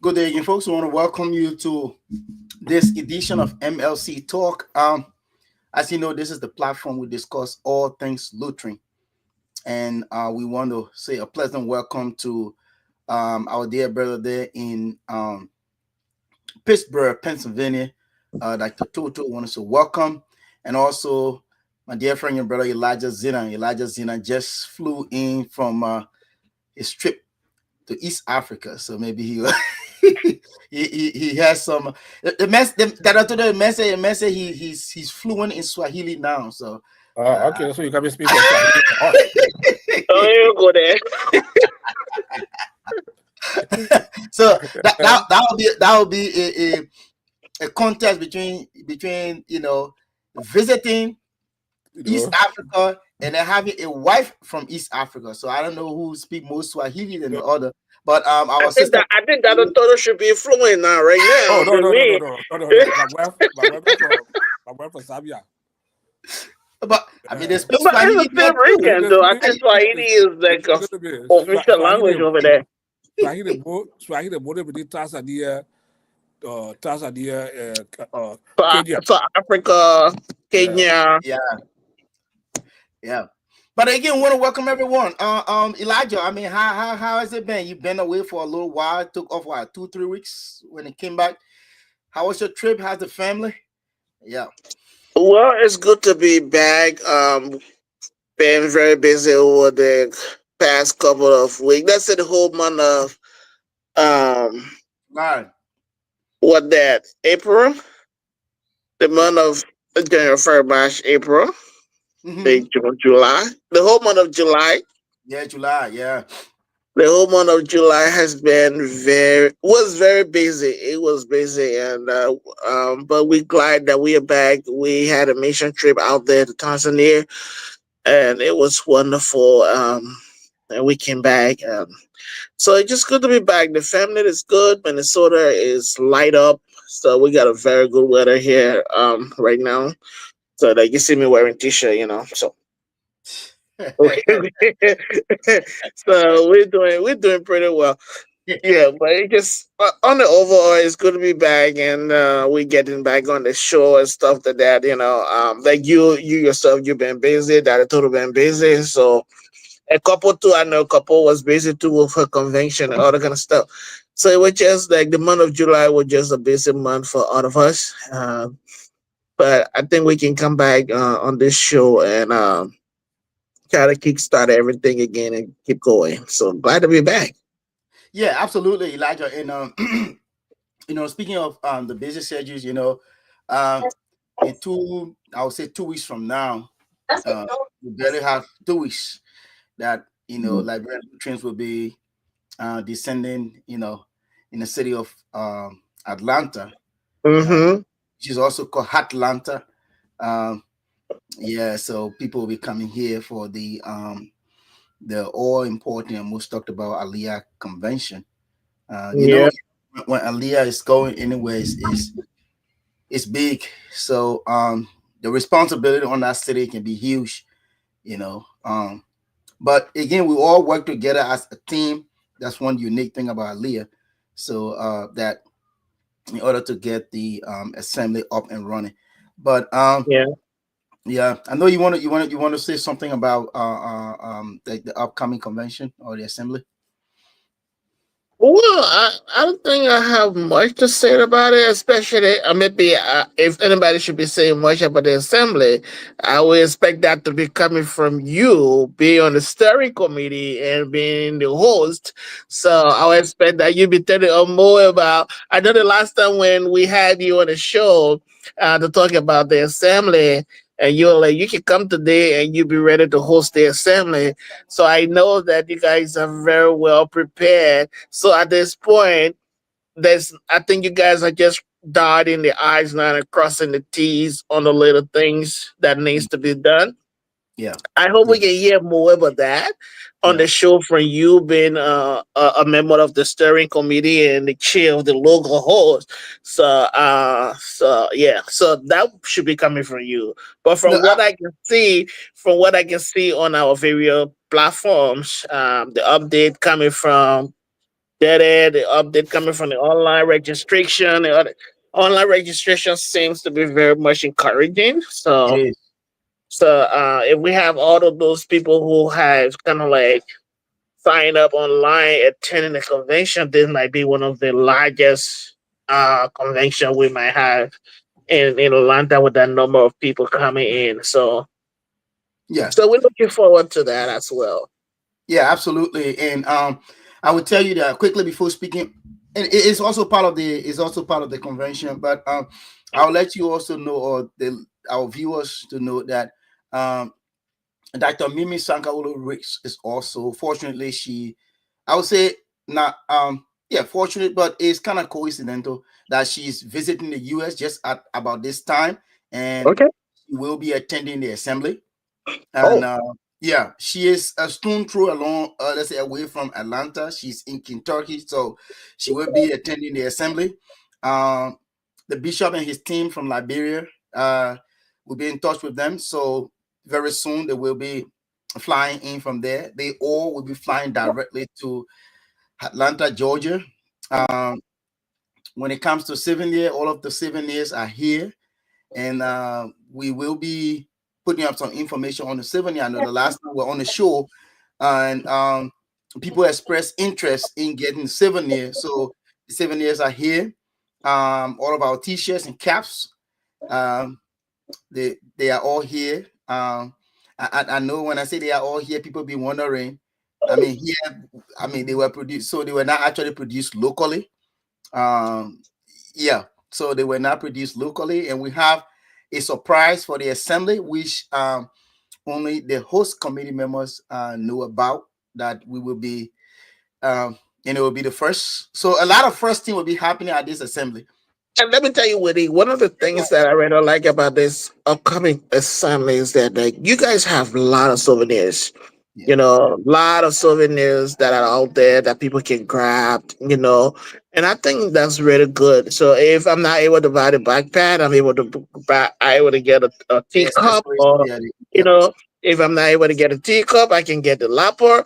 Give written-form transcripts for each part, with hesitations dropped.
Good day again, folks. We want to welcome you to this edition of MLC Talk. As you know, this is the platform we discuss all things Lutheran, and we want to say a pleasant welcome to our dear brother there in Pittsburgh, Pennsylvania, Dr. Toto. Want to say welcome, and also my dear friend and brother Elijah Zina. Elijah Zina just flew in from his trip to East Africa, so maybe he he has some that I told the message he's fluent in Swahili now. So Okay, so you can be speaking Swahili for us. Oh, you go there. so that will be a contest between visiting East Africa and then having a wife from East Africa. So I don't know who speak more Swahili than the other. But our sister, I think that Toto should be fluent now, right now. Oh no. My wife from Zambia. But I mean, they speak But Swahili. it's a Puerto Rican, though. I think Swahili is like a official language over there. Swahili more than Tanzania, Kenya. So Africa, Kenya. Yeah. But again, we want to welcome everyone. Elijah, I mean, how has it been? You've been away for a little while. Took off 2-3 weeks when it came back. How was your trip? How's the family? Yeah. Well, it's good to be back. Been very busy over the past couple of weeks. That's the whole month of Right. what that April, the month of January, February, March, April. Mm-hmm. July. The whole month of July. Yeah, July. Yeah. The whole month of July has been was very busy. It was busy, and but we're glad that we are back. We had a mission trip out there to Tanzania, and it was wonderful. And we came back. So it's just good to be back. The family is good. Minnesota is light up, so we got a very good weather here right now. So that you see me wearing t-shirt, So so we're doing pretty well. Yeah, but it just on the overall, it's good to be back, and we're getting back on the show and stuff like that. Like you yourself, you've been busy. That a total been busy. So a couple too. I know a couple was busy too with her convention and all that kind of stuff. So it was just like the month of July was just a busy month for all of us. But I think we can come back on this show and try to kickstart everything again and keep going. So glad to be back. Yeah, absolutely, Elijah. And speaking of the busy schedules, I would say 2 weeks from now, we barely have 2 weeks that Liberian trains will be descending, in the city of Atlanta. Mm-hmm. Which is also called Atlanta. So people will be coming here for the all important and most talked about Aliyah convention. When Aliyah is going anywhere is big. So the responsibility on that city can be huge, But again, we all work together as a team. That's one unique thing about Aliyah. So that in order to get the assembly up and running. But yeah, I know you want to say something about the upcoming convention or the assembly. Well, I don't think I have much to say about it, especially maybe if anybody should be saying much about the assembly, I would expect that to be coming from you, being on the steering committee and being the host. So I would expect that you be telling us more about. I know the last time when we had you on the show to talk about the assembly, and you were like, you can come today and you be ready to host the assembly. So I know that you guys are very well prepared. So at this point, I think you guys are just dotting the I's now and crossing the T's on the little things that needs to be done. Yeah. I hope we can hear more about that on the show from you being a member of the steering committee and the chair of the local host. So that should be coming from you. But from what I can see on our various platforms, the update coming from The update coming from the online registration. Online registration seems to be very much encouraging. It So, is. if we have all of those people who have kind of like sign up online attending the convention, this might be one of the largest convention we might have in Atlanta with that number of people coming in. Yes. So we're looking forward to that as well. Yeah, absolutely. And I would tell you that quickly before speaking, and it's also part of the convention. But I'll let you also know, or our viewers to know that um, Dr. Mimi Sankaulu Ricks is also, fortunately, I would say not, yeah, fortunate, but it's kind of coincidental that she's visiting the US just at about this time, and Okay. she will be attending the assembly. Oh, And yeah, she is a stone throw along, let's say, away from Atlanta. She's in Kentucky, so she will be attending the assembly. Um, the bishop and his team from Liberia will be in touch with them. So very soon they will be flying in from there. They all will be flying directly to Atlanta, Georgia. Um, when it comes to 7 year, all of the 7 years are here, and we will be putting up some information on the 7 year. I know the last time we were on the show, and people expressed interest in getting 7 years. So the 7 years are here. All of our t-shirts and caps, um, they are all here. I know when I say they are all here, people be wondering. I mean, here, I mean, they were produced, so they were not actually produced locally. Um, yeah, so they were not produced locally, and we have a surprise for the assembly, which only the host committee members know about. That we will be, and it will be the first. So a lot of first thing will be happening at this assembly. and let me tell you, Woody, one of the things that I really like about this upcoming assembly is that like you guys have a lot of souvenirs. Yeah, A lot of souvenirs that are out there that people can grab. And I think that's really good. So if I'm not able to buy the backpack, I'm able to get a the teacup, accessories. or Yeah, you yep, know, if I'm not able to get a teacup, I can get the lapper.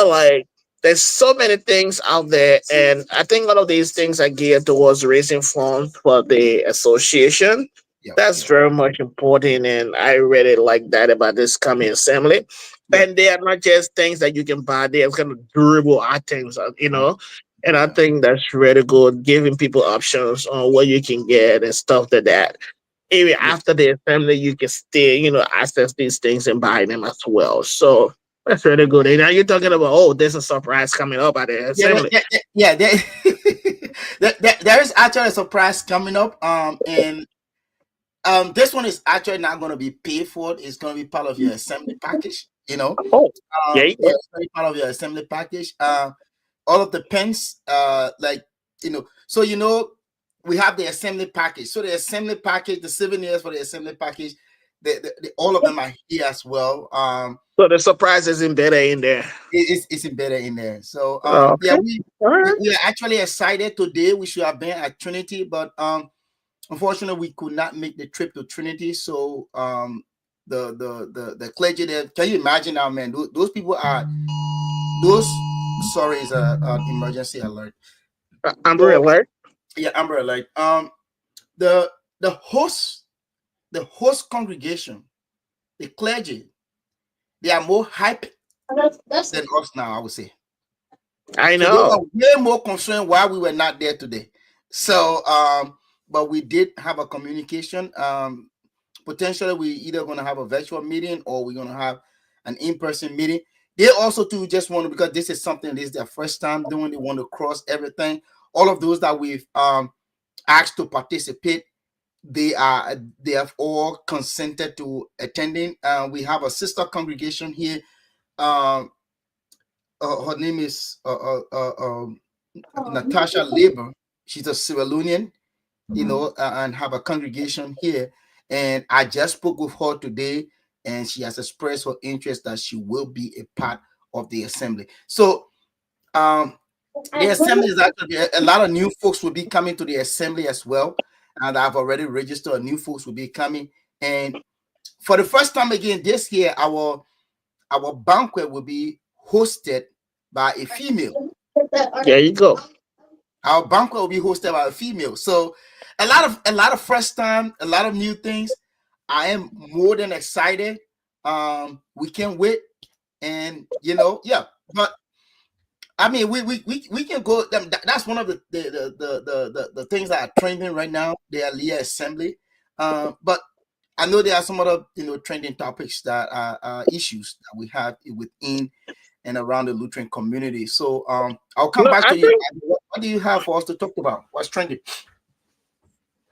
Like there's so many things out there, and I think all of these things are geared towards raising funds for the association. yep, That's yep, very much important, and I really like that about this coming assembly. yep. And they are not just things that you can buy; they are kind of durable items, And I Yeah, think that's really good, giving people options on what you can get and stuff like that. Even yeah, after the assembly, you can still, access these things and buy them as well. So that's really good. And now you're talking about, oh, there's a surprise coming up at the yeah, assembly. yeah. There is actually a surprise coming up. And this one is actually not going to be paid for. It's going to be part of your assembly package. Oh, yeah, Yeah, it's going to be part of your assembly package. All of the pens, like so we have the assembly package. So the assembly package, the 7 years for the assembly package, all of them are here as well. so the surprise is embedded in there. It's embedded in there. So yeah, Okay, all right. we are actually excited today. We should have been at Trinity, but unfortunately we could not make the trip to Trinity. So the clergy there, can you imagine now, man? Those people are those. Sorry, is an emergency alert. Amber So alert. yeah, Amber alert. The the host the host congregation, the clergy, they are more hype than us now, I would say. I So they were know. way more concerned why we were not there today. So but we did have a communication. Potentially we either going to have a virtual meeting or we're going to have an in-person meeting. They also too just want to, because this is something, this is their first time doing, they want to cross everything. All of those that we've asked to participate, they have all consented to attending. We have a sister congregation here. Um, her name is Natasha Labor. She's a Sierra Leonean, and have a congregation here. And I just spoke with her today, and she has expressed her interest that she will be a part of the assembly. So the assembly is actually a lot of new folks will be coming to the assembly as well. And I've already registered new folks will be coming. And for the first time again this year, our banquet will be hosted by a female. There you go. Our banquet will be hosted by a female. So a lot of fresh time, a lot of new things. I am more than excited. We can't wait, and yeah. But I mean, we can go. That's one of the things that are trending right now. The Aliyah Assembly. But I know there are some other trending topics that are issues that we have within and around the Lutheran community. So I'll come No, back I to you. think What do you have for us to talk about? What's trending?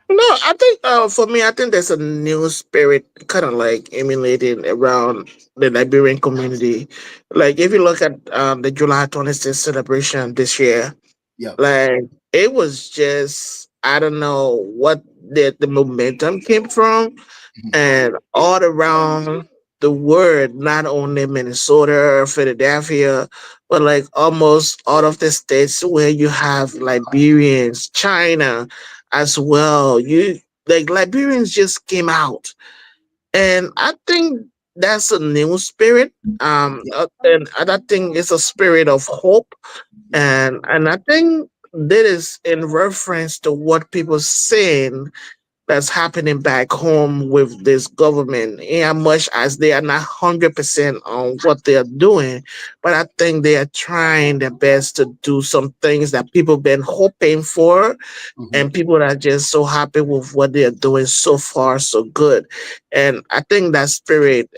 no, I think for me, I think there's a new spirit kind of like emulating around the Liberian community. Like if you look at the July 26th celebration this year, Yeah. like it was just I don't know what the momentum came from, Mhm. and all around the world, not only Minnesota, Philadelphia, but like almost all of the states where you have Liberians, China as well. You like Liberians just came out, and I think that's a new spirit. Yeah. And I think it's a spirit of hope, Yeah. and I think that is in reference to what people saying that's happening back home with this government. In as much as they are not 100% on what they are doing, but I think they are trying their best to do some things that people been hoping for, Mhm. and people are just so happy with what they are doing so far, so good. And I think that spirit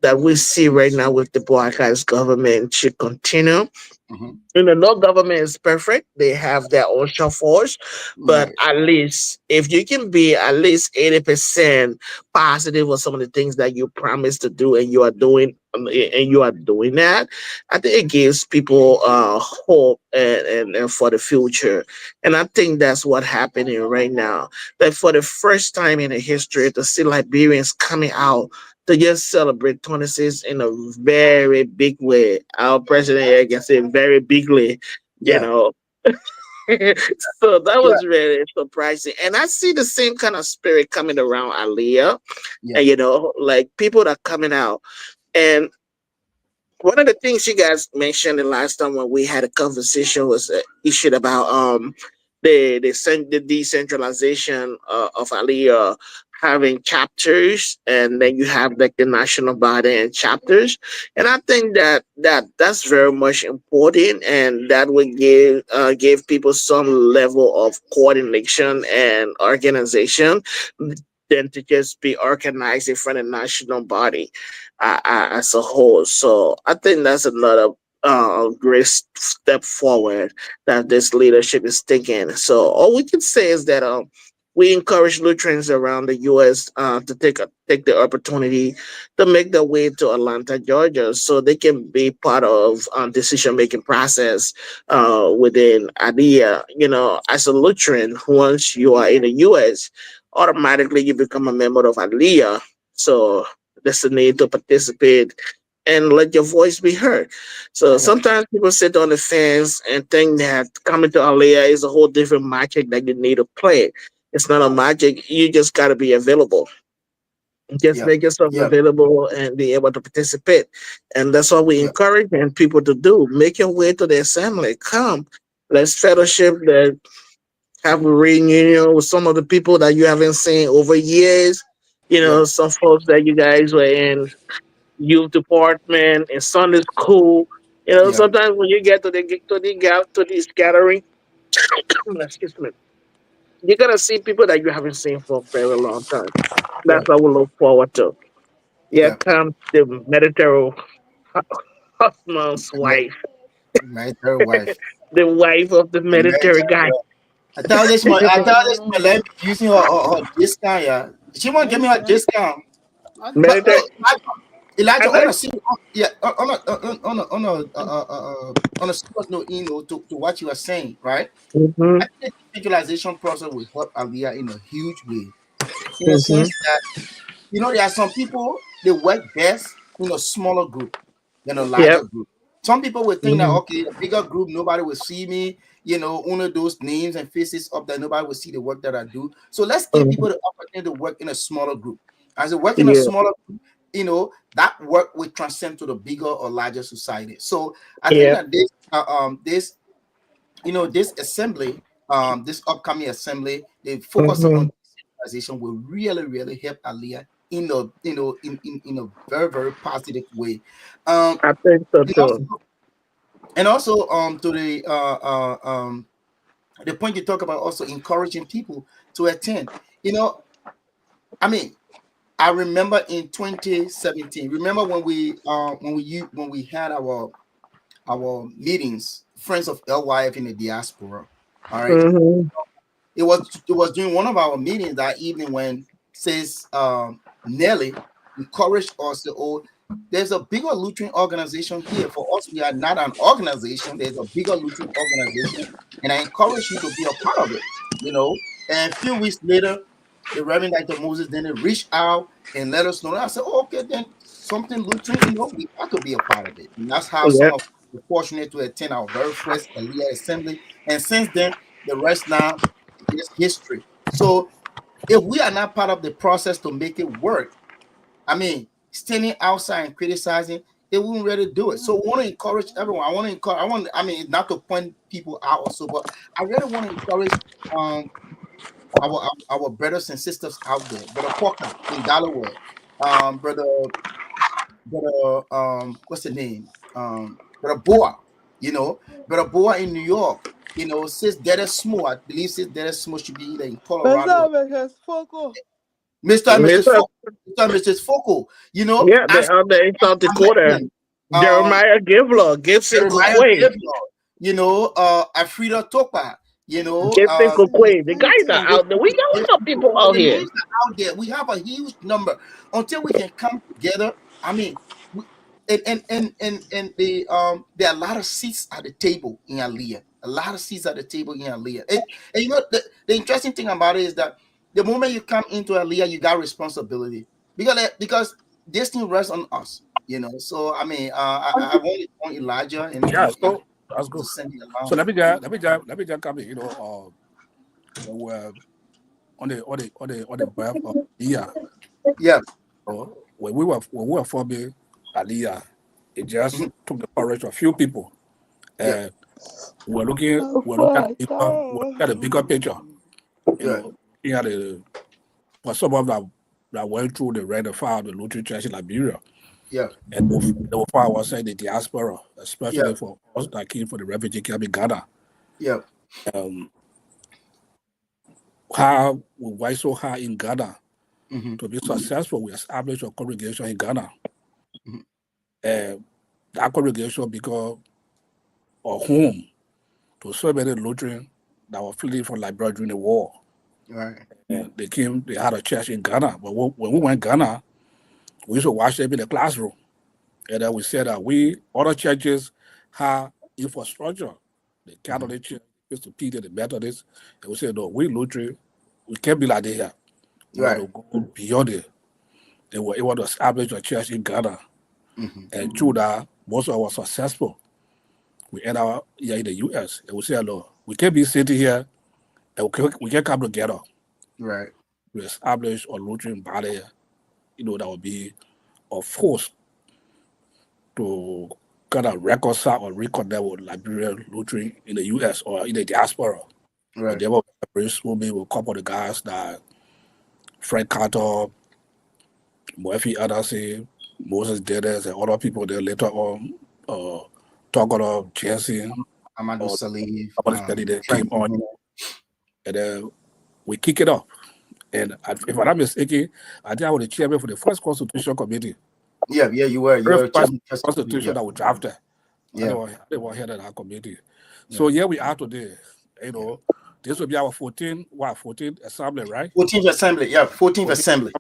that we see right now with the Black Eyes government should continue. Mhm. No government is perfect. They have their own shortfalls, but Right. at least if you can be at least 80% positive on some of the things that you promised to do, and you are doing, and you are doing that, I think it gives people hope, and for the future. And I think that's what happening right now. That for the first time in the history, to see Liberians coming out to just celebrate 26 in a very big way. Our president here can say very bigly, you Yeah. know. So that Yeah. was really surprising. And I see the same kind of spirit coming around Aliyah. Yeah. And like people that are coming out. And one of the things you guys mentioned the last time when we had a conversation was issue about the decentralization of Aliyah having chapters, and then you have like the national body and chapters. And I think that's very much important, and that would give people some level of coordination and organization than to just be organized in front of national body as a whole. So I think that's another great step forward that this leadership is taking. So all we can say is that we encourage Lutherans around the U.S. To take the opportunity to make their way to Atlanta, Georgia, so they can be part of decision making process within ADIA. As a Lutheran, once you are in the U.S., automatically you become a member of ADIA. So there's a need to participate and let your voice be heard. So Yeah. sometimes people sit on the fence and think that coming to Aliyah is a whole different magic that you need to play. It's not a magic. You just got to be available. Just Yeah. make yourself Yeah. available and be able to participate. And that's what we Yeah. encourage and people to do. Make your way to the assembly. Come. Let's fellowship. That have a reunion with some of the people that you haven't seen over years. Yeah. Some folks that you guys were in youth department and Sunday school. Yeah. Sometimes when you get to this gathering, excuse me, you're gonna see people that you haven't seen for a very long time. That's Right. what we look forward to. Here Yeah. comes the military husband's My, wife, my third wife. the wife of the My military third guy. wife. I tell this my lady using her discount. Yeah. She won't give me her discount. But Military. Elijah, I I want to think. see, yeah, on a serious note, to what you are saying, right? Mm-hmm, I think the visualization process will help Aliyah in a huge way, in a mm-hmm. sense that there are some people they work best in a smaller group than a Yep. larger group. Some people will think that Mm-hmm. okay, a bigger group, nobody will see me. One of those names and faces up there, nobody will see the work that I do. So let's give Mm-hmm. people the opportunity to work in a smaller group. As they work in a Yeah. smaller group, that work will transcend to the bigger or larger society. So I think Yeah. that this this assembly, this upcoming assembly, they focusing Mhm. on decentralization will really help Aliyah in a in a very positive way. Um, I think so and too. also, and also to the point you talk about, also encouraging people to attend. You know, I mean, I remember in 2017. Remember when we had our meetings, Friends of LYF in the diaspora. All right, Mhm. it was during one of our meetings that evening when says Nelly encouraged us to, oh, there's a bigger Lutheran organization here. For us, we are not an organization. There's a bigger Lutheran organization, and I encourage you to be a part of it. And a few weeks later, the Reverend Dr. Moses then reached out and let us know. I said, oh, okay, then something Lutheran, we got to be a part of it. And that's how Yeah. some of us were fortunate to attend our very first Aliyah assembly. And since then, the rest now is history. So if we are not part of the process to make it work, I mean, standing outside and criticizing, they wouldn't really do it. So we want to encourage everyone. I mean, not to point people out also, but I really want to encourage our brothers and sisters out there. Brother Porker in Delaware, brother what's the name? Brother Boa, Brother Boa in New York, Sis Dennis Smo, I believe Sis Dennis Smo should be either in Colorado. Mr. and Mrs. Mr. Foco, Mr. and Mrs. Foco, Yeah, as the in South I met Dakota. them, Jeremiah Gibson Jeremiah Kukwe. Gabriel, Afrida Topa, Gibson Kukwe. The guys are out there. We got a lot of people out the here. names are out there. We have a huge number. Until we can come together, I mean, and there are a lot of seats at the table in Aliyah. A lot of seats at the table in Aliyah. And the interesting thing about it is that the moment you come into Aliyah, you got responsibility because this thing rests on us. So I mean, I want Elijah and Yeah, I so that's to good. send it So along. let me just come in. When we're on the birth of Aliyah. Yeah. When we were forming Aliyah, it just Mhm. took the courage of a few people. Yeah. And we're looking at the bigger picture. Yeah. Looking at for some of that went through the red and fire of the Lutheran Church in Liberia. Yeah. And the fire was in the diaspora, especially Yeah. for us that came from the refugee camp in Ghana. Yeah. Um, how we worked so hard in Ghana Mhm. to be successful. We established a congregation in Ghana. Mhm. And that congregation became a home to so many Lutherans that were fleeing from Liberia during the war. Right. And they had a church in Ghana. But when we went to Ghana, we used to watch them in the classroom. And then we said that other churches have infrastructure. The Catholic Church, Peter, the Methodist. And we said, no, we Lutheran, we can't be like they here. We Right. want to go beyond it. They were able to establish a church in Ghana. Mhm. And through that, most of us were successful. We end up here in the US. And we said, no, we can't be sitting here and we can come together Right. to establish a Lutheran body, that would be a force to kind of reconcile or reconnect with Liberian Lutheran in the US or in the diaspora. Right. And they were very moving with a couple of the guys that Frank Carter, Murphy Anderson, Moses Dennis, and other people there later on, talking of Jensen, Amadou or Salih. somebody study that Frank came on, Miner. and then we kick it off. And if I'm not mistaken, I think I was the chairman for the first Constitution Committee. Yeah. You were. You Very were first just Constitution that we drafted. Yeah. They were head of that committee. Yeah. So here we are today. This will be our 14th assembly, right? 14th assembly. Yeah. 14th assembly.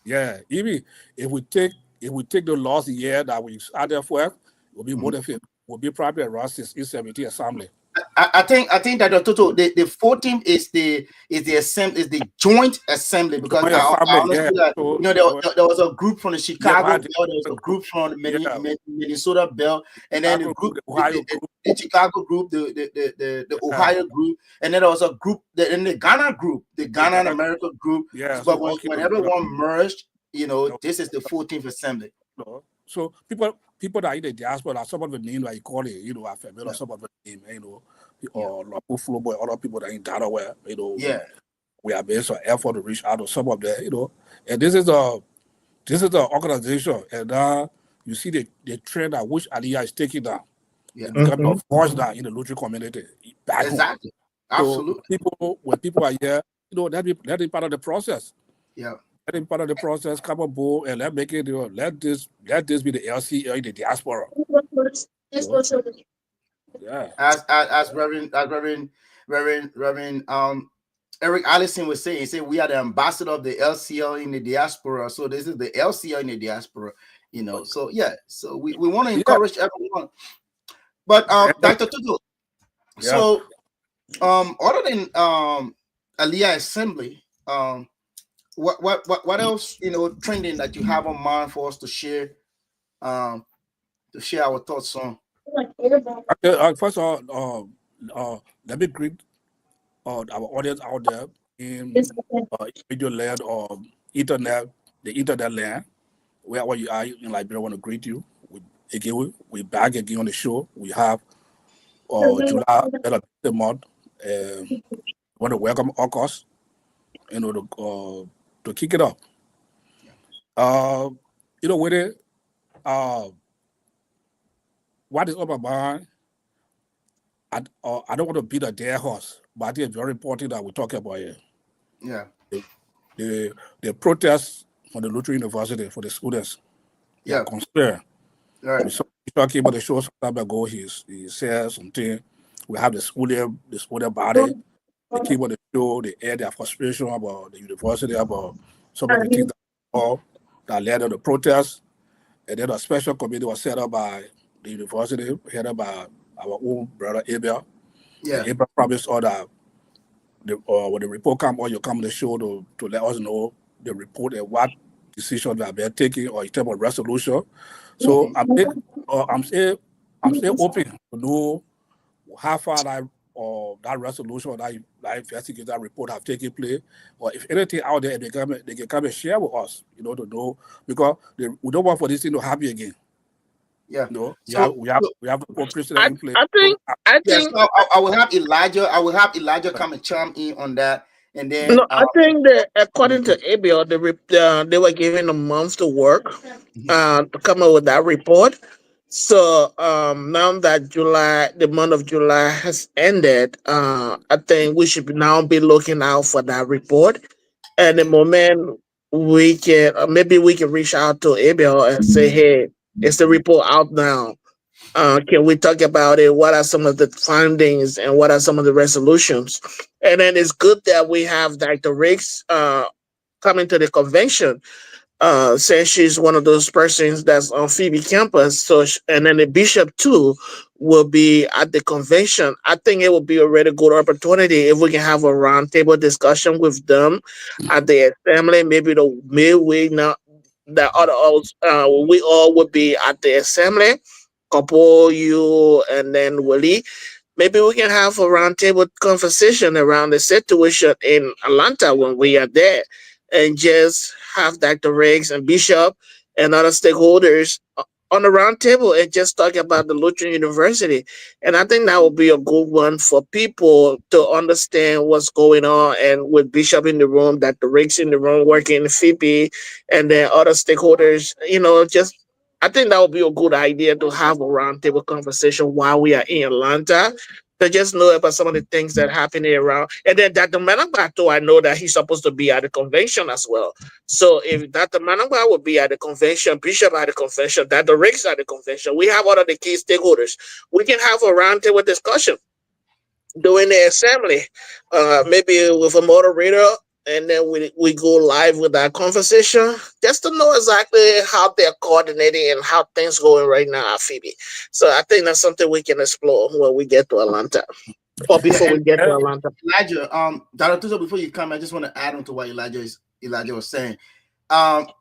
Yeah. Even if we take the last year that we started for, will be more than will be probably around 1670 assembly. I think that the total the 14th is the assembly, is the joint assembly, because I understood that there was a group from the Chicago Bell, there was a group from the Minnesota Bell, and then the group the Chicago group, the Ohio group, and then there was a group in the Ghana group, the Ghana and America group. Yeah. But when everyone merged, this is the 14th assembly. So people that are in the diaspora, some of the names that you call it, are familiar, some of the names, or Lapu Flobo, other people that in Delaware, Yeah. we are based on effort to reach out to some of them, and this is the organization, and you see the trend at which Aliyah is taking down. Yeah. It becomes a force now in the Lutheran community back home. Exactly. So Absolutely. when people are here, that be part of the process. Yeah. Let it part of the process, come on board, and let's make it. Let this be the LCL in the diaspora. Yeah. As Reverend Eric Allison was saying, he said we are the ambassador of the LCL in the diaspora. So this is the LCL in the diaspora, So yeah, so we want to encourage everyone. But Dr. Tutu, so other than Aliyah Assembly, what else trending that you have on mind for us to share our thoughts on? Okay, first of all, let me greet our audience out there in video land or internet, the internet land, wherever you are in Liberia. I want to greet you. We're back again on the show. We have July the month. Want to welcome August, to kick it off. With it, what is on my mind? I don't want to beat a dead horse, but I think it's very important that we talk about it. Yeah. The protests for the Lutheran University for the students. Yeah. Concern. Right. We talking about the show some time ago. He said something. We have the school body. They came on the show. They air their frustration about the university, about some of the things that led to the protests. And then a special committee was set up by the university, headed by our own brother Abel. Yeah. And Abel promised all that when the report come, or you come to the show to let us know the report and what decisions that are being taken or in terms of resolution. So I'm still open to know how far that resolution or that investigation, that report have taken place, or if anything out there, they can come and share with us, to know, because we don't want for this thing to happen again. Yeah. We have the president in place. I think so I will have Elijah come and chime in on that. And then I think that according to ABL, they were given a month to work to come up with that report. So now that the month of July has ended, I think we should now be looking out for that report. And the moment we can, maybe we can reach out to ABL and say, hey, is the report out now? Can we talk about it? What are some of the findings and what are some of the resolutions? And then it's good that we have Dr. Riggs coming to the convention, since she's one of those persons that's on Phoebe campus. So, and then the bishop too will be at the convention. I think it would be a really good opportunity if we can have a roundtable discussion with them at the assembly. Maybe the midweek now that we all would be at the assembly. Couple, you, and then Willie. Maybe we can have a roundtable conversation around the situation in Atlanta when we are there, and just have Dr. Riggs and Bishop and other stakeholders on the roundtable and just talk about the Lutheran University. And I think that would be a good one for people to understand what's going on. And with Bishop in the room, Dr. Riggs in the room working in Phoebe, and then other stakeholders, just I think that would be a good idea to have a roundtable conversation while we are in Atlanta, to just know about some of the things that happen around. And then Dr. Managbato, I know that he's supposed to be at the convention as well. So if Dr. Managbato would be at the convention, Bishop at the convention, Dr. Riggs at the convention, we have all of the key stakeholders. We can have a roundtable discussion during the assembly, maybe with a moderator, and then we go live with that conversation just to know exactly how they're coordinating and how things going right now at Phoebe. So I think that's something we can explore when we get to Atlanta, or before we get to Atlanta. Elijah, Dr. Tuzo, before you come, I just want to add on to what Elijah was saying.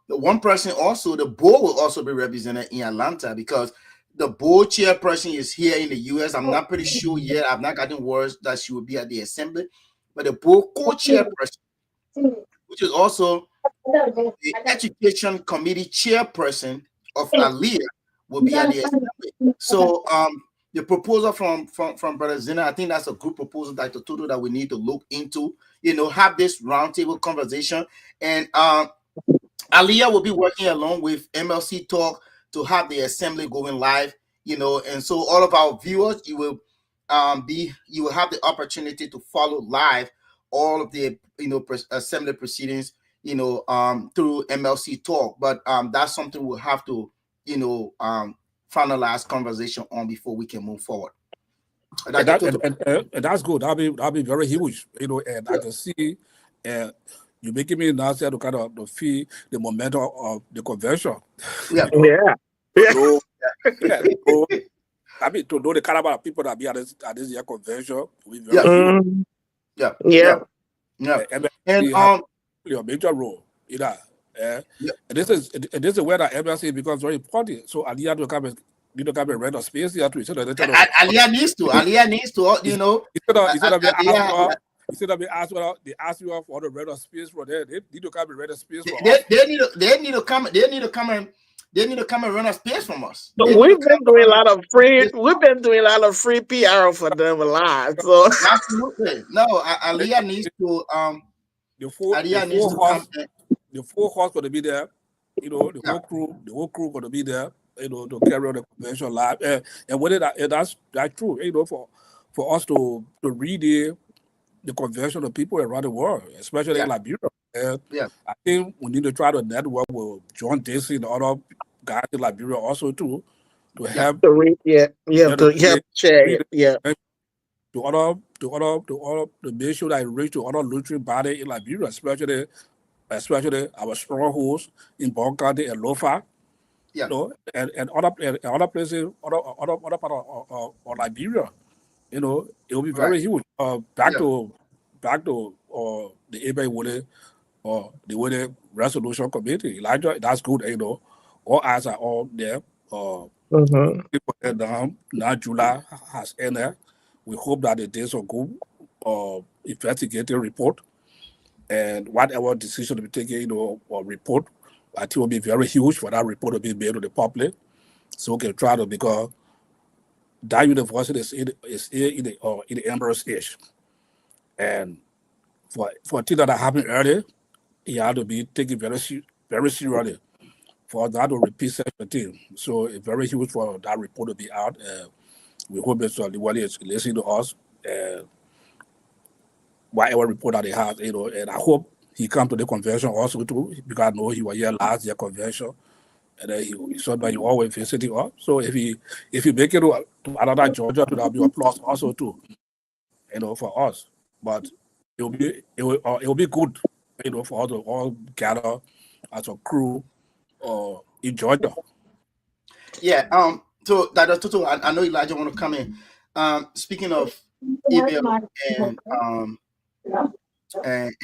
One person also, the board will also be represented in Atlanta, because the board chairperson is here in the US. I'm not pretty sure yet. I've not gotten words that she will be at the assembly, but the board co-chairperson, which is also the education committee chairperson of Aliyah, will be at the assembly. So the proposal from Brother Zena, I think that's a good proposal, Dr. Tutu, that we need to look into. Have this roundtable conversation, and Aliyah will be working along with MLC Talk to have the assembly going live. And so all of our viewers, you will have the opportunity to follow live all of the assembly proceedings through MLC Talk. But that's something we'll have to finalize conversation on before we can move forward. And that's good. That'll be very huge. And I can see you're making me now to kind of feel the momentum of the convention. Yeah. So, I mean, to know the caliber of people that be at this year convention, we very huge. Yeah. And a major role in that. And this is where the MLC becomes very important. So Aliyah to come and rent a space here too. Aliyah needs to, instead of being asked they ask you for the rent a space for there. They need to come and rent a space for us. They need to come and rent a space from us. So we've been doing a lot of free PR for them a lot. So absolutely. No, Aliyah needs to the full horse going to be there. The whole crew going to be there. To carry on the convention live, and whether that's true. For us to read the convention of people around the world, especially in Liberia. And I think we need to try to network with John Dacey and other guys in Liberia also too, to help. To make sure that it reach to other luxury body in Liberia, especially our strongholds in Bon County and Lofa. And other places, other part of Liberia, it will be very huge. Back to the Ebe or the Wole Resolution Committee. Elijah, that's good. All eyes are all there. People now July has ended. We hope that the days will go investigative report, and whatever decision to be taken, or report. I think it will be very huge for that report to be made to the public, so we can try to, because that university is in the embryo age, and for things that happened earlier, it had to be taken very seriously for that to repeat such a thing. So it's very huge for that report to be out. We hope that Liwali is listening to us, and whatever report that they have, and I hope he come to the convention also too, because I know he was here last year convention, and then he said that he always visiting us. So if he make it to another Georgia, that'll be a plus also too, for us. But it will be good, for us to all gather as a crew, in Georgia. Yeah. So Dr. Tutu, I know Elijah want to come in. Speaking of Abel and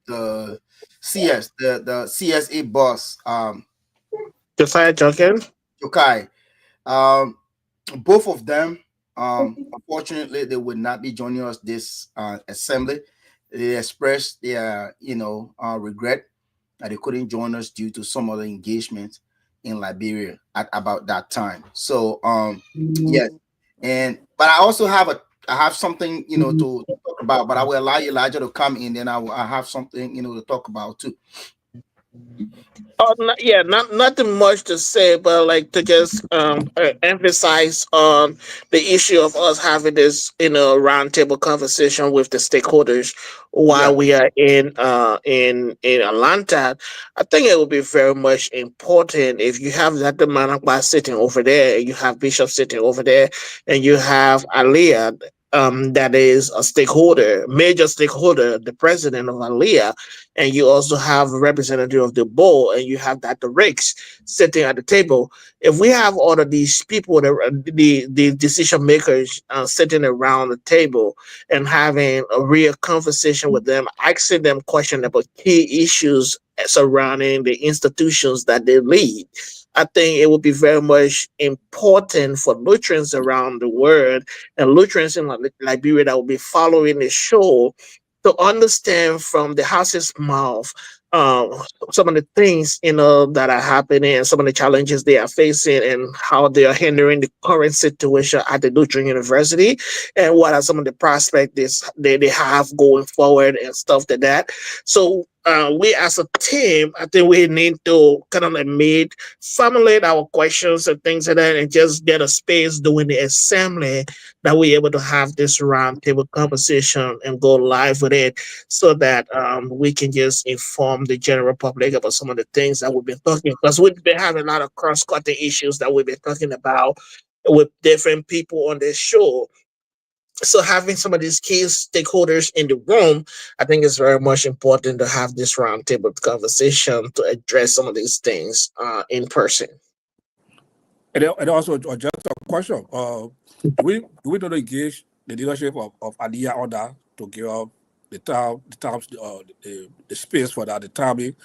the CS, the CSA boss, Josiah Jokai. Both of them, unfortunately, they would not be joining us this assembly. They expressed their regret that they couldn't join us due to some other engagement in Liberia at about that time. So yes, but I also have something to talk about, but I will allow Elijah to come in, then I have something to talk about too. Nothing much to say, but like to just emphasize on the issue of us having this roundtable conversation with the stakeholders while we are in Atlanta. I think it would be very much important if you have that Managba sitting over there, you have Bishop sitting over there, and you have Aliyah. That is a major stakeholder, the president of Aliyah, and you also have a representative of the board, and you have Dr. Ricks sitting at the table. If we have all of these people, the decision makers sitting around the table and having a real conversation with them, asking them questions about key issues surrounding the institutions that they lead, I think it would be very much important for Lutherans around the world and Lutherans in Liberia that will be following the show to understand from the house's mouth um, some of the things that are happening and some of the challenges they are facing and how they are hindering the current situation at the Lutheran University and what are some of the prospects they have going forward and stuff like that. So we as a team, I think we need to kind of like formulate our questions and things like that and just get a space during the assembly that we're able to have this roundtable conversation and go live with it so that we can just inform the general public about some of the things that we've been talking because we've been having a lot of cross-cutting issues that we've been talking about with different people on this show. So having some of these key stakeholders in the room, I think is very much important to have this roundtable conversation to address some of these things in person. And also just a question: do we not engage the leadership of Aliyah on that to give up the space for that, the timing,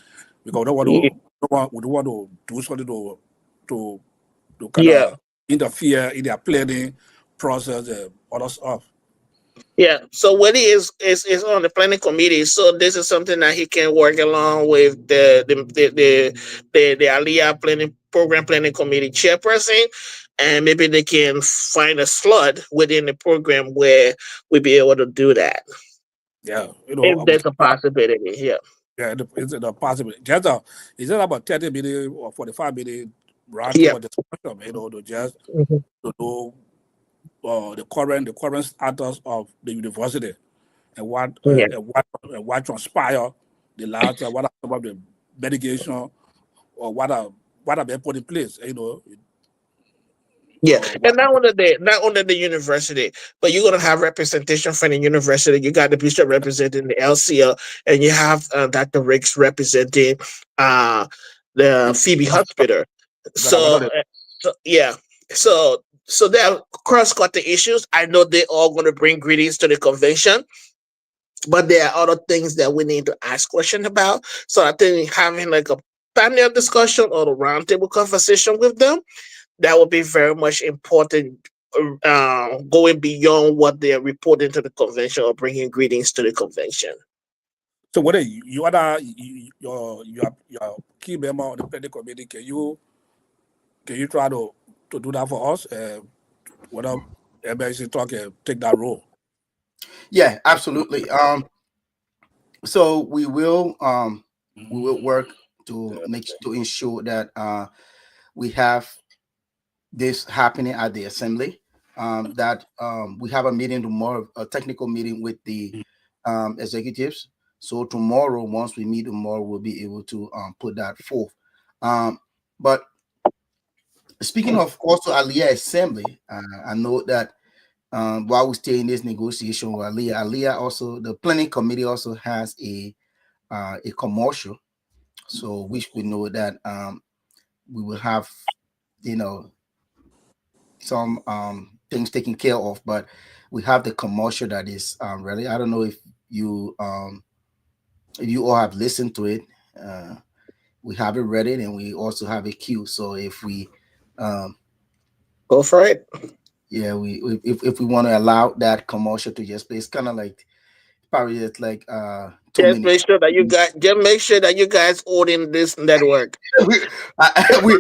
because we don't want to do something to kind Yeah. of interfere in their planning process and other stuff. Yeah, so Willie is on the planning committee, so this is something that he can work along with the Aliyah program planning committee chairperson, and maybe they can find a slot within the program where we'll be able to do that. Yeah, if there's a possibility. Yeah. Yeah, it's a possibility. Is it about 30 minutes or 45 minutes round Yeah. discussion, to just Mhm. to know the current status of the university and Yeah. what transpired the last what are some of the mitigation or what have been put in place, Yeah, and not only the university, but you're gonna have representation from the university. You got the bishop representing the LCL, and you have Dr. Riggs representing the Phoebe Hospital. So, yeah, so there are cross-cutting issues. I know they're all going to bring greetings to the convention, but there are other things that we need to ask questions about. So I think having like a panel discussion or a roundtable conversation with them, that would be very much important, going beyond what they're reporting to the convention or bringing greetings to the convention. So whether you are your key member of the planning committee, can you try to do that for us? Whether MSC talk take that role? Yeah, absolutely. So we will work to ensure that we have this happening at the assembly. That we have a meeting tomorrow, a technical meeting with the executives. So tomorrow, once we meet tomorrow, we'll be able to put that forth. But speaking of also Aliyah Assembly, I know that while we stay in this negotiation with Aliyah also, the planning committee also has a commercial. So which we know that we will have, some things taken care of, but we have the commercial that is ready. I don't know if you all have listened to it. We have it ready, and we also have a queue. So if we go for it, yeah, if we want to allow that commercial to just play, it's kind of like probably it's like 2 just minutes. make sure that you guys own in this network. we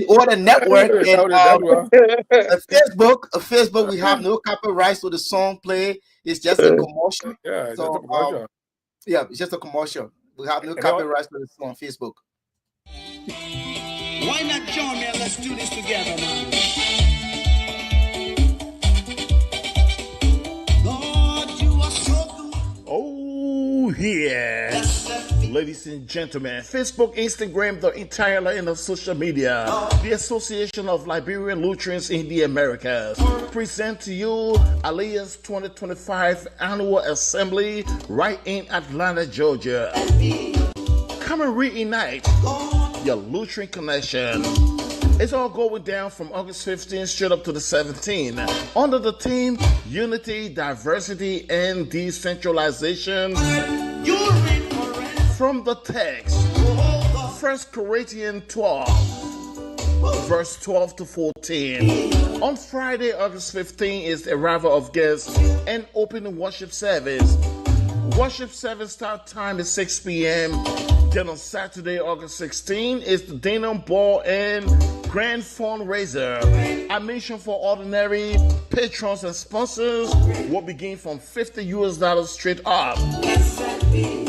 order network and Facebook. We have no copyright, so the song play is just a commercial. Yeah, it's So, just a commercial. Yeah, it's just a commercial. We have no copyright for this on Facebook. Why not join me and let's do this together, man? Lord, you are so good. Oh, yeah. Ladies and gentlemen, Facebook, Instagram, the entire line of social media, the Association of Liberian Lutherans in the Americas, present to you Aliyah's 2025 Annual Assembly right in Atlanta, Georgia. Come and reunite your Lutheran connection. It's all going down from August 15th straight up to the 17th under the theme Unity, Diversity, and Decentralization. From the text, 1 Corinthians 12, verse 12 to 14. On Friday, August 15th is the arrival of guests and opening worship service, Worship service start time is 6 p.m. Then on Saturday, August 16, is the Dinner Ball and Grand Fundraiser. Admission for ordinary patrons and sponsors will begin from $50 US straight up.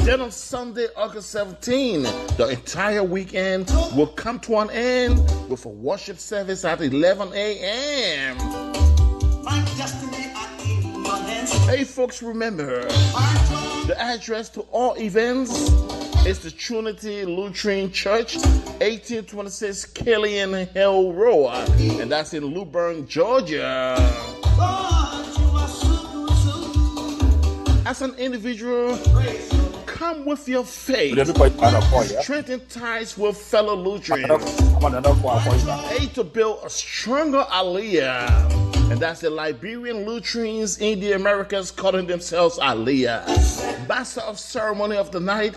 Then on Sunday, August 17, the entire weekend will come to an end with a worship service at 11 a.m. My destiny I in your hands. Hey folks, remember, the address to all events is the Trinity Lutheran Church, 1826 Killian Hill Road, and that's in Lubbock, Georgia. God, you are so good, so good. As an individual, come with your We faith. didn't quite find a point, yeah? Strengthen ties with fellow Lutherans. I'm on another point for you now. Hey, to build a stronger Aliyah. And that's the Liberian Lutherans in the Americas calling themselves Aliyah. Master of ceremony of the night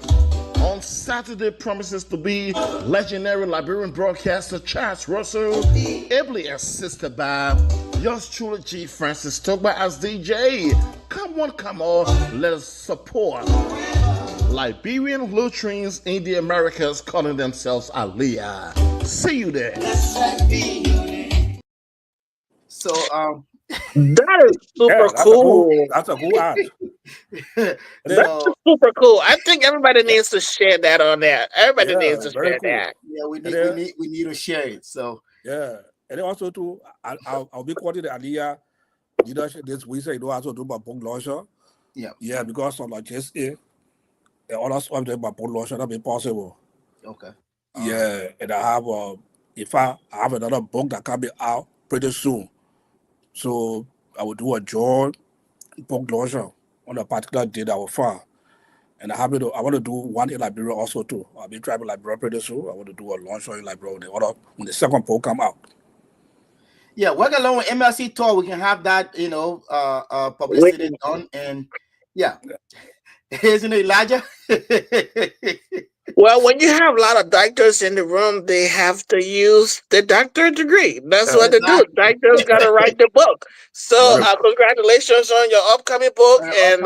on Saturday promises to be legendary Liberian broadcaster Charles Russell, ably assisted by yours truly G. Francis Togba as DJ. Come on, let us support Liberian Lutherans in the Americas calling themselves Aliyah. See you there. So That is super cool. That's a cool ad. That's so super cool. I think everybody needs to share that on there. Everybody Yeah, needs to very share cool. that. yeah, Yeah. we need to share it. So Yeah. And then also too, I'll be quoting the idea leadership this week. You know, also do about book launcher. yeah, Yeah, because of like just and all us of them about book launcher that be possible. okay. Yeah, and I have if I have another book that can be out pretty soon, so I will do a joint book launcher on a particular day that will fall. And I want to do one in Liberia also too. I'll be driving Liberia pretty soon. I want to do a launcher in Liberia when the second book come out. Yeah, work along with MLC Tour. We can have that, publicity done, and yeah, isn't it, Elijah? Well, when you have a lot of doctors in the room, they have to use the doctor degree. That's what they do. Exactly. Doctors got to write the book. So, Yeah. congratulations on your upcoming book. And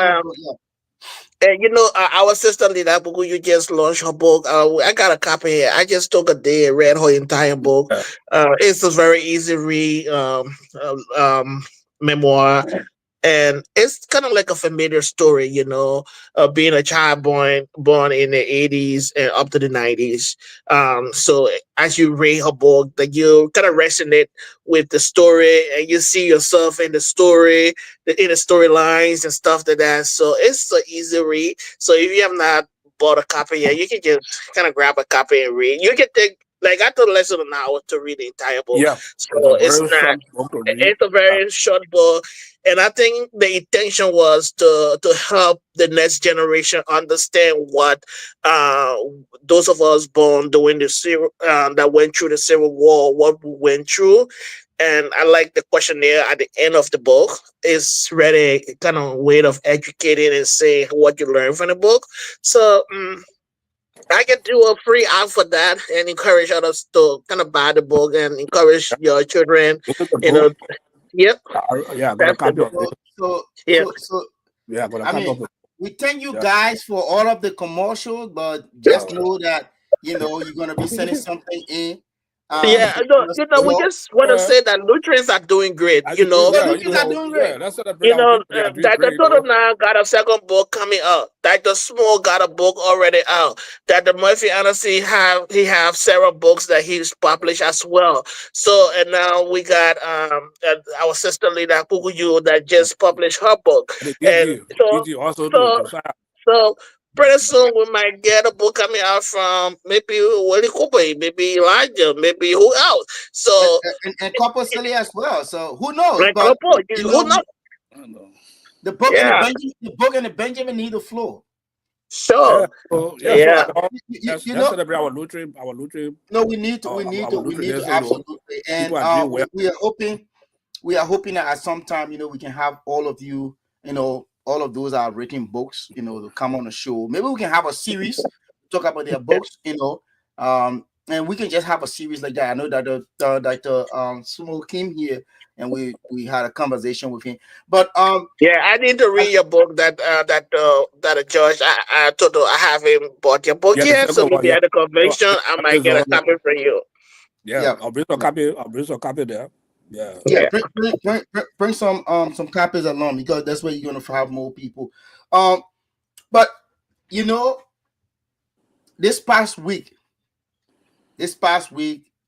you know, our sister Lida Bugu, you just launched her book. I got a copy here. I just took a day and read her entire book. Yeah. It's a very easy read memoir. And it's kind of like a familiar story, you know, being a child born in the 80s and up to the 90s. So as you read her book, that you kind of resonate with the story and you see yourself in the story, in the storylines and stuff like that. So it's an easy read. So if you have not bought a copy yet, you can just kind of grab a copy and read. You can take, like, I took less than an hour to read the entire book. Yeah. So it's very not. short book to read. It's a very short book, and I think the intention was to help the next generation understand what those of us born during the that went through the Civil War, what we went through. And I like the questionnaire at the end of the book. It's really kind of way of educating and saying what you learned from the book. So I can do a free ad for that and encourage others to kind of buy the book and encourage your children. Look at the You know, book. yep. Yeah, I'm gonna That's the copy of book. it. Yeah. So Yeah, I'm gonna I copy mean, of it. we thank you Yeah. guys for all of the commercials, but just know that you're gonna be sending something in. Yeah, no, we just want to say that Lutherans are doing great. I You think- know, Yeah, yeah, Lutherans are doing great. Yeah, that's what you know, Dr. Toto now got a second book coming out. Dr. Small got a book already out. Dr. Murphy honestly have several books that he's published as well. So and now we got our sister Lida Kukuyu that just published her book. And so pretty soon we might get a book coming out from maybe Willie Cooper, maybe Elijah, maybe who else. So and Corpo Silly as well. So who knows? like But Corpo, who knows? the book Yeah. and the Benjamin need the floor. Sure. Yeah. You That's know, celebrate our Lutheran. no, we need to absolutely. And we are hoping that at some time, we can have all of you, all of those are written books, to come on the show. Maybe we can have a series talk about their books, and we can just have a series like that. I know that Dr. Sumo came here and we had a conversation with him. But Yeah, I need to read your book that George. I told you I haven't bought your book Yeah, the yet, so second one, maybe yeah. at the So convention I might get a Amazon, copy for you. yeah. yeah, I'll bring some copy. I'll bring some copy there. Yeah. yeah, Yeah. bring some copies along, because that's where you're gonna have more people. But you know, this past week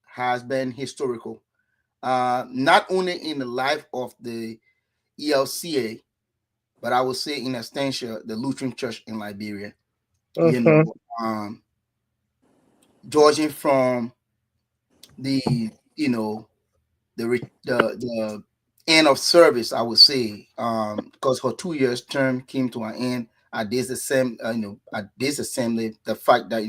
has been historical. Not only in the life of the ELCA, but I would say in extension the Lutheran Church in Liberia. You Mm-hmm. know, judging from the you know the end of service, I would say, because her 2 years term came to an end at this assembly. At this assembly, the fact that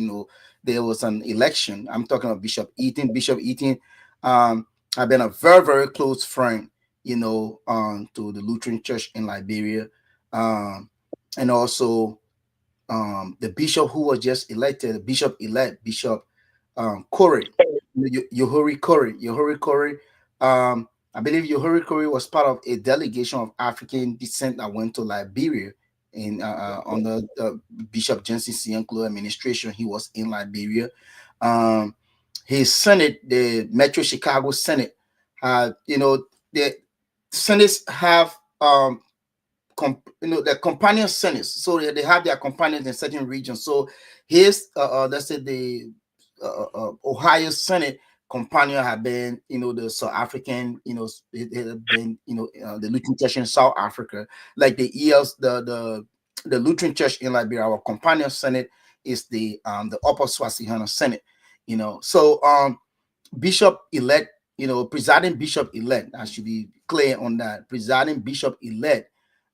there was an election. I'm talking about Bishop Eaton. Bishop Eaton, I've been a very very close friend, to the Lutheran Church in Liberia, and also the bishop who was just elected, the bishop elect, Bishop Corey, Yohuri Corey. I believe Yohuri Corey was part of a delegation of African descent that went to Liberia in under Bishop Jensen Sianklo administration. He was in Liberia. His Senate, the Metro Chicago Senate, the Senates have the companion senates, so they have their companions in certain regions. So his let's say the Ohio Senate companion have been the South African, it have been the Lutheran Church in South Africa, like the the Lutheran Church in Liberia. Our companion Senate is the Upper Swazihana Senate. So Bishop elect, presiding Bishop elect, I should be clear on that. Presiding Bishop elect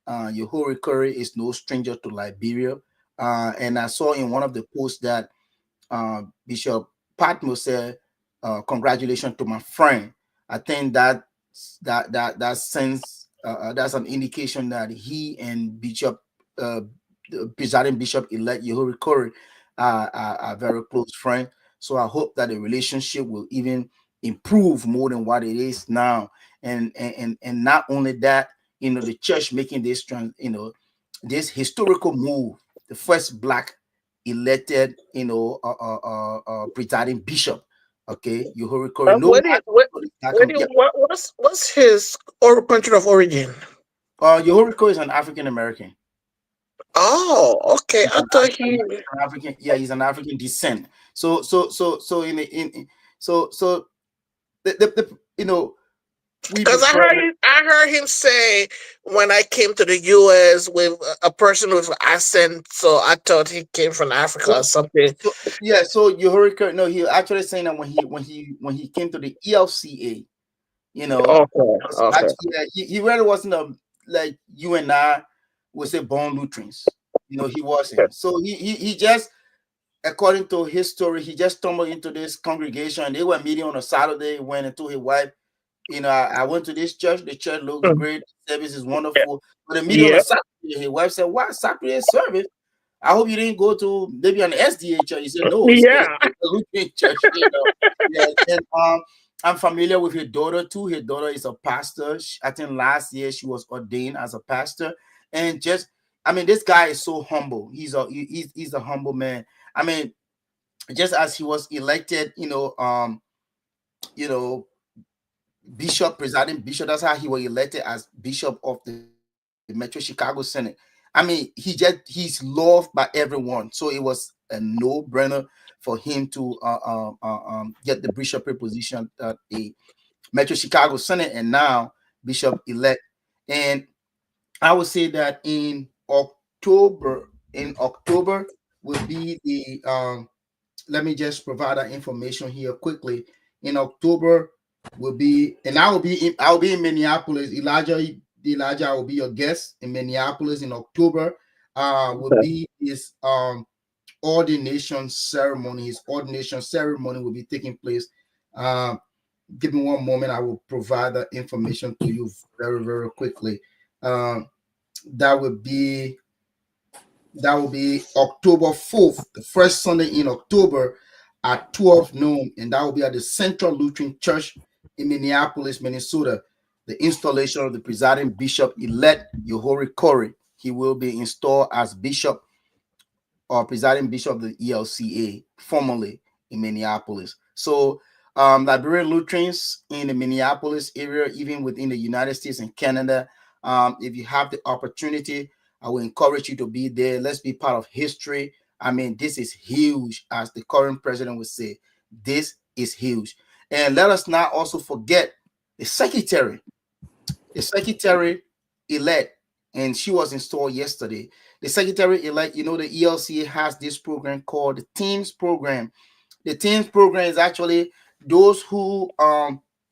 Yohuri Curry is no stranger to Liberia. And I saw in one of the posts that Bishop Patmo said, congratulations to my friend. I think that sends that's an indication that he and Bishop the presiding Bishop elect Yohuri Curry are very close friends. So I hope that the relationship will even improve more than what it is now. And not only that, the church making this this historical move, the first black elected presiding bishop. Okay, Yohuri Corey. Where do you, Yeah. what's his country of origin? Yohuri Corey is an African American. Oh, okay. I thought he. African. Yeah, he's an African descent. So the Because I heard him say when I came to the U.S. with a person with accent, so I thought he came from Africa or something. So Yohuri Curry, no, he actually saying that when he came to the ELCA, Okay. he really wasn't like you and I would say born Lutherans. He wasn't. So he just, according to his story, he just stumbled into this congregation. They were meeting on a Saturday. He went and told his wife, I went to this church. The church looks great. The service is wonderful. But the meeting on a Saturday, his wife said, "Why Saturday service? I hope you didn't go to maybe an SDA church." He said, "No, it's a Lutheran church." Yeah, and I'm familiar with his daughter too. His daughter is a pastor. I think last year she was ordained as a pastor. And this guy is so humble. He's a humble man. I mean, just as he was elected, bishop, presiding bishop, that's how he was elected as bishop of the Metro Chicago Senate. I mean, he's loved by everyone. So it was a no-brainer for him to get the bishopric position at the Metro Chicago Senate, and now bishop elect. And I would say that in October will be the let me just provide that information here quickly. In October will be, and I'll be in Minneapolis. Elijah will be your guest in Minneapolis in October. Will be his ordination ceremony. His ordination ceremony will be taking place. Give me one moment. I will provide that information to you very, very quickly. That will be October 4th, the first Sunday in October at 12 noon, and that will be at the Central Lutheran Church in Minneapolis, Minnesota. The installation of the presiding bishop-elect, Yohori Corey. He will be installed as bishop or presiding bishop of the ELCA, formally in Minneapolis. So Liberian Lutherans in the Minneapolis area, even within the United States and Canada, if you have the opportunity, I will encourage you to be there. Let's be part of history. I mean, this is huge, as the current president would say. This is huge. And let us not also forget the secretary elect, and she was installed yesterday. The secretary elect, the ELCA has this program called the Teams program. The Teams program is actually those who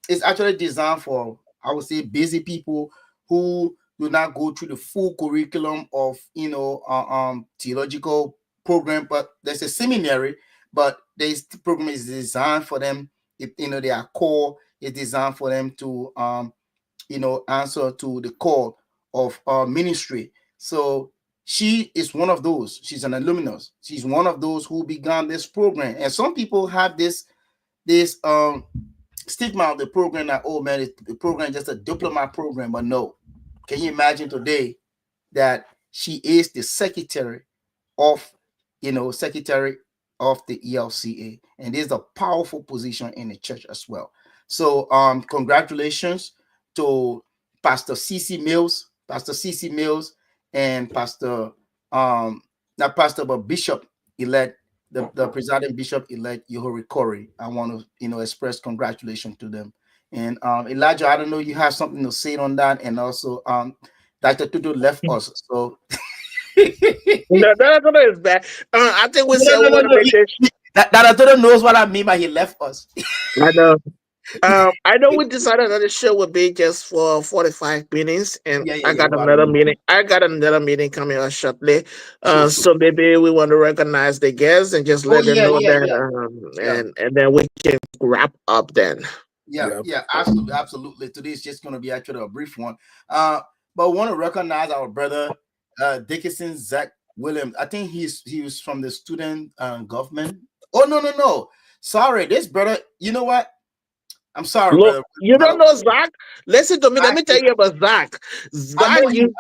is actually designed for, I would say, busy people who do not go through the full curriculum of theological program, but there's a seminary, but this program is designed for them. Their core is designed for them to answer to the call of ministry. So she is one of those. She's an alumnus. She's one of those who began this program. And some people have this stigma of the program that, oh man, the program is just a diploma program. But no, can you imagine today that she is the secretary of the ELCA, and this is a powerful position in the church as well. So congratulations to Pastor CC Mills, and Pastor not Pastor but Bishop elect, the presiding bishop elect Yohori Corey. I want to express congratulations to them. And Elijah, I don't know, you have something to say on that, and also Dr. Tutu left us, so No, is bad. I think we said we want to make it. Dr. Tutu knows what I mean by he left us. I know. I know we decided that the show would be just for 45 minutes, and I got another meeting. I got another meeting coming up shortly. So maybe we want to recognize the guests and just let them know that, and then we can wrap up then. Yeah, absolutely. Today is just going to be actually a brief one. But I want to recognize our brother Dickinson Zach Williams. I think he was from the student government. Oh no. Sorry, this brother. You know what? I'm sorry, Look, brother. you don't know Zach? Listen to me. Let me tell you about Zach. Zach used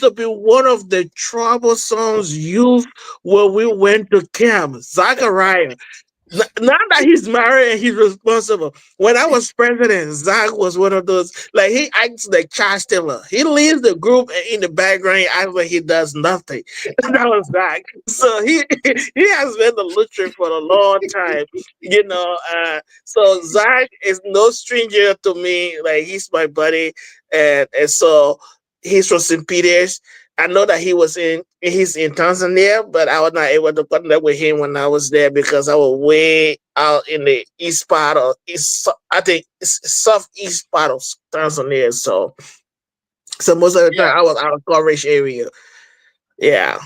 to be one of the troublesome youth when we went to camp. Zachariah. Now that he's married and he's responsible. When I was president, Zach was one of those, like, he acts like Charles Taylor. He leaves the group in the background after he does nothing. That was Zach. So he has been the Lutheran for a long time, so Zach is no stranger to me. Like, he's my buddy, and so he's from St. Peter's. I know that he's in Tanzania, but I was not able to connect with him when I was there because I was way out in the east part of southeast part of Tanzania. So most of the time I was out of coverage area. Yeah.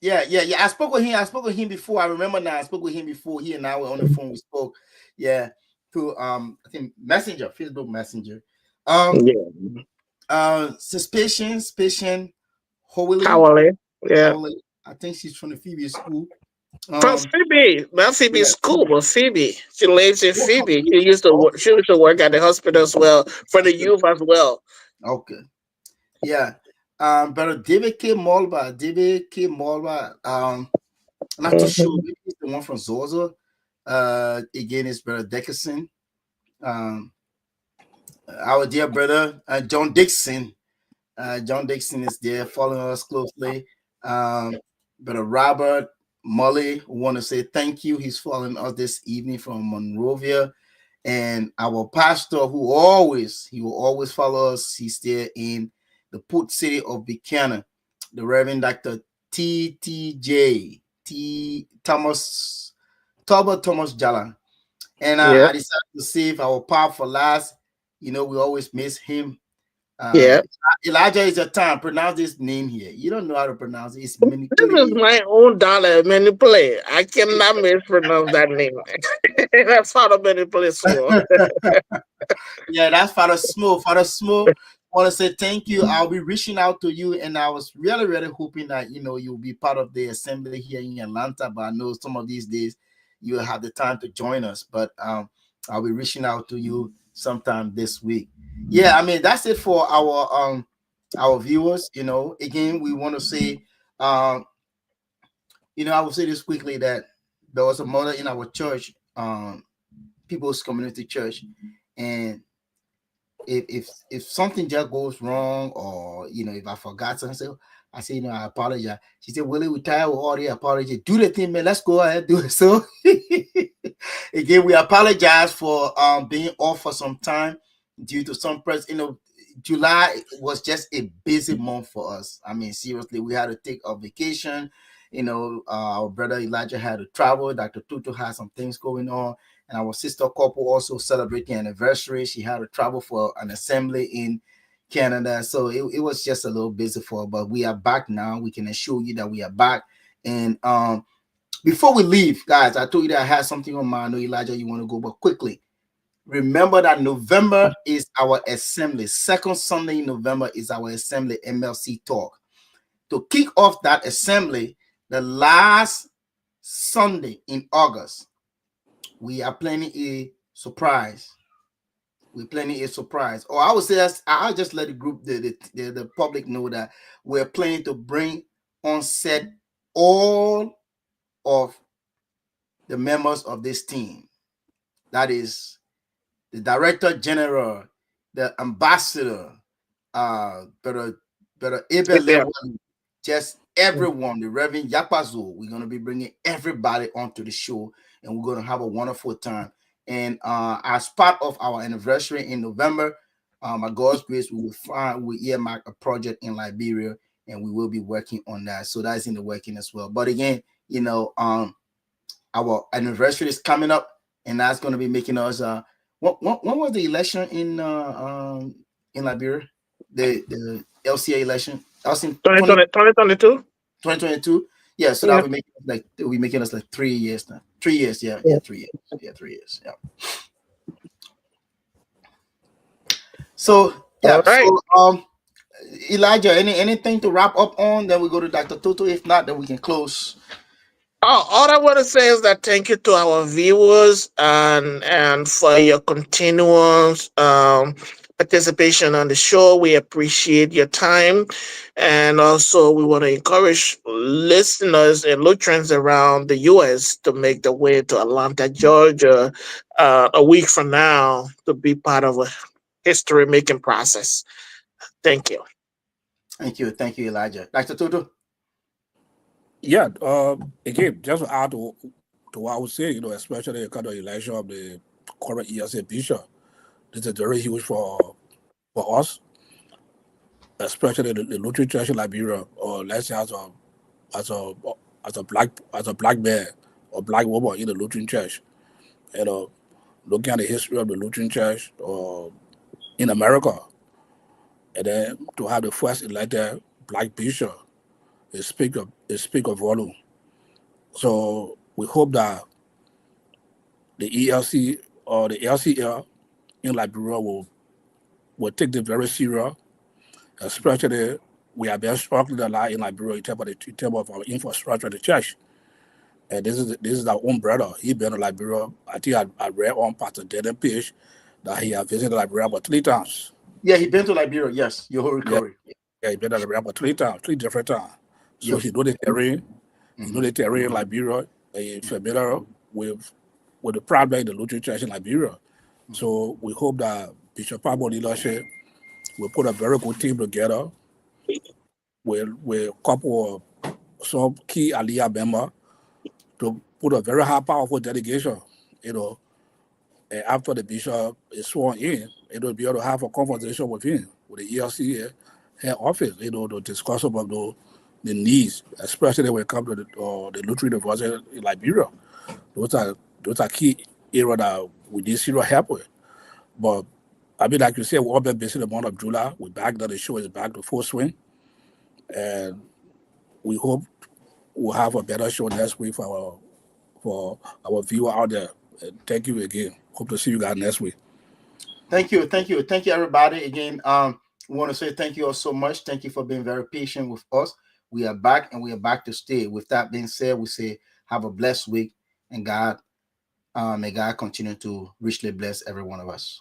I spoke with him before. I remember now. I spoke with him before. He and I were on the phone. We spoke. Yeah, through I think Messenger, Facebook Messenger. Suspicion. Howley. Yeah. I think she's from the Phoebe school. From Phoebe, not Phoebe school, but Phoebe. She lives in Phoebe. She used to work at the hospital as well for the youth as well. Okay. Yeah. But David K. Mulba. I'm not too sure. Maybe he's the one from Zozo. Again, it's Brother Dickinson. Our dear brother John Dixon. John Dixon is there following us closely. Brother Robert Mully, want to say thank you. He's following us this evening from Monrovia. And our pastor, who will always follow us. He's there in the port city of Buchanan, the Reverend Dr. T.J. Thomas Jala. And I decided to save our part for last. We always miss him. Elijah is your time. Pronounce this name here. You don't know how to pronounce it. It's This is my own dollar manipulate. I cannot mispronounce that name. That's how to manipulate. Yeah, that's Father Smooth. want to say thank you. I'll be reaching out to you, and I was really, really hoping that you'll be part of the assembly here in Atlanta. But I know some of these days you'll have the time to join us. But I'll be reaching out to you sometime this week. Yeah, I mean that's it for our viewers. Again, we want to say, I will say this quickly that there was a mother in our church, People's Community Church, and if something just goes wrong, or if I forgot something, I say, I apologize. She said, Willie, we tired with all the apology. Do the thing, man. Let's go ahead and do it. So again, we apologize for being off for some time due to some press. July was just a busy month for us. I mean, seriously, we had to take a vacation. Our brother Elijah had to travel. Dr. Tutu had some things going on. And our sister couple also celebrating anniversary. She had to travel for an assembly in Canada. So it was just a little busy for her. But we are back now. We can assure you that we are back. And before we leave, guys, I told you that I had something on mind. I know, Elijah, you want to go, but quickly. Remember that November is our assembly. Second Sunday in November is our assembly, MLC Talk. To kick off that assembly, the last Sunday in August, we are planning a surprise. We're planning a surprise. Or I would say, I'll just let the group, the public know that we're planning to bring on set all of the members of this team. That is the Director General, the Ambassador, Brother Abel, just everyone, the Reverend Yapazo. We're going to be bringing everybody onto the show, and we're going to have a wonderful time. And as part of our anniversary in November, by God's grace, we will earmark a project in Liberia, and we will be working on that. So that's in the working as well. But again, our anniversary is coming up, and that's going to be making us. When was the election in Liberia? The LCA election. That was in 2022. 2022. Yeah, so that'll be making us like 3 years now. 3 years, yeah, 3 years. Yeah, 3 years. Yeah. So yeah, right. So Elijah, anything to wrap up on? Then we go to Dr. Tutu. If not, then we can close. All I want to say is that thank you to our viewers and for your continuous participation on the show. We appreciate your time, and also we want to encourage listeners and Lutherans around the U.S. to make the way to Atlanta, Georgia, a week from now to be part of a history-making process. Thank you. Thank you, Elijah. Dr. Tutu. Yeah, again, just to add to what I was saying, especially the kind of election of the current ELCA bishop, this is very huge for us, especially the Lutheran Church in Liberia, or let's say as a black man or black woman in the Lutheran Church. Looking at the history of the Lutheran Church in America, and then to have the first elected black bishop, it speak of volume. So we hope that the ELC or the LCL in Liberia will take it very serious, especially we have been struggling a lot in Liberia in terms of our infrastructure in the church. And this is our own brother. He been in Liberia. I think I read on Pastor Dennis page that he has visited Liberia about 3 times. Yeah, he been to Liberia. Yes, your whole recovery. Yeah, he been to Liberia about 3 times, 3 different times. So he know the terrain. He know the terrain in Liberia. He's familiar with the problem in the Lutheran Church in Liberia. So we hope that Bishop Pablo leadership will put a very good team together with a couple of some key Aliyah members to put a very high, powerful delegation, and after the bishop is sworn in, be able to have a conversation with him, with the ELC head office, to discuss about the needs, especially when it comes to the Lutheran University in Liberia. Those are key areas that we need serious help with. But I mean, like you said, we've all been busy the month of July. We're back now, the show is back to full swing. And we hope we'll have a better show next week for our viewer out there. And thank you again. Hope to see you guys next week. Thank you, everybody. Again, We want to say thank you all so much. Thank you for being very patient with us. We are back and we are back to stay. With that being said, we say have a blessed week, and may God continue to richly bless every one of us.